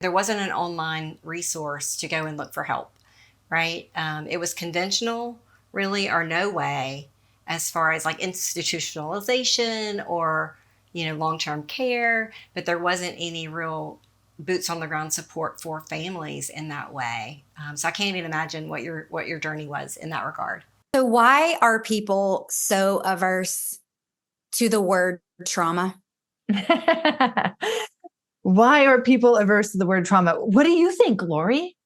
There wasn't an online resource to go and look for help, right? It was conventional, really, or no way, as far as like institutionalization or long-term care, but there wasn't any real boots on the ground support for families in that way. So I can't even imagine what your journey was in that regard. So, why are people so averse to the word trauma? Why are people averse to the word trauma? What do you think, Lori?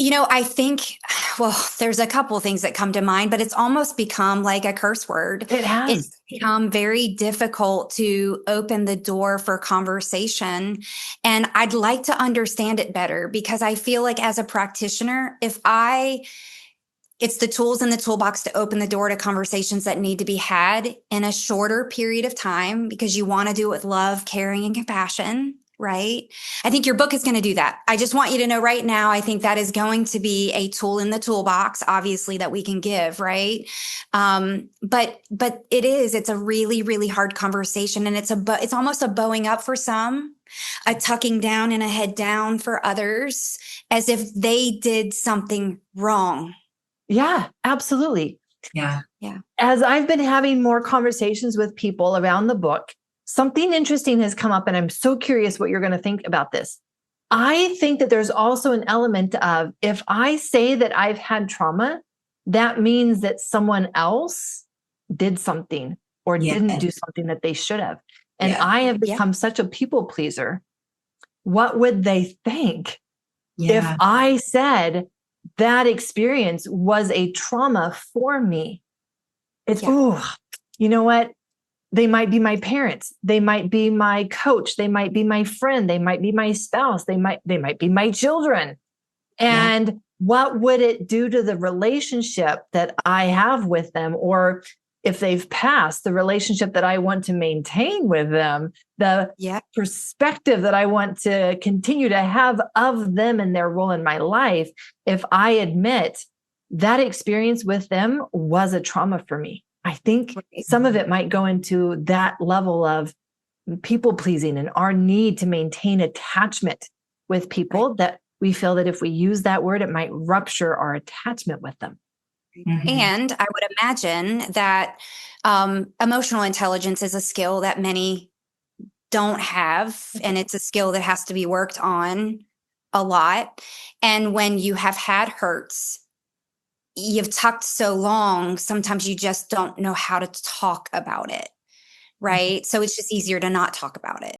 I think, well, there's a couple of things that come to mind, but it's almost become like a curse word. It has. It's become very difficult to open the door for conversation. And I'd like to understand it better because I feel like as a practitioner, it's the tools in the toolbox to open the door to conversations that need to be had in a shorter period of time because you want to do it with love, caring, and compassion, right? I think your book is going to do that. I just want you to know right now, I think that is going to be a tool in the toolbox, obviously, that we can give, right? But it's a really, really hard conversation. And it's almost a bowing up for some, a tucking down and a head down for others, as if they did something wrong. Yeah, absolutely. Yeah. As I've been having more conversations with people around the book, something interesting has come up, and I'm so curious what you're going to think about this. I think that there's also an element of if I say that I've had trauma, that means that someone else did something or didn't do something that they should have. And I have become such a people pleaser. What would they think if I said that experience was a trauma for me? It's, you know what? They might be my parents. They might be my coach. They might be my friend. They might be my spouse. They might be my children. And what would it do to the relationship that I have with them? Or if they've passed, the relationship that I want to maintain with them, the perspective that I want to continue to have of them and their role in my life, if I admit that experience with them was a trauma for me. I think some of it might go into that level of people pleasing and our need to maintain attachment with people that we feel that if we use that word, it might rupture our attachment with them. Mm-hmm. And I would imagine that emotional intelligence is a skill that many don't have, and it's a skill that has to be worked on a lot. And when you have had hurts, you've tucked so long, sometimes you just don't know how to talk about it, right? So it's just easier to not talk about it.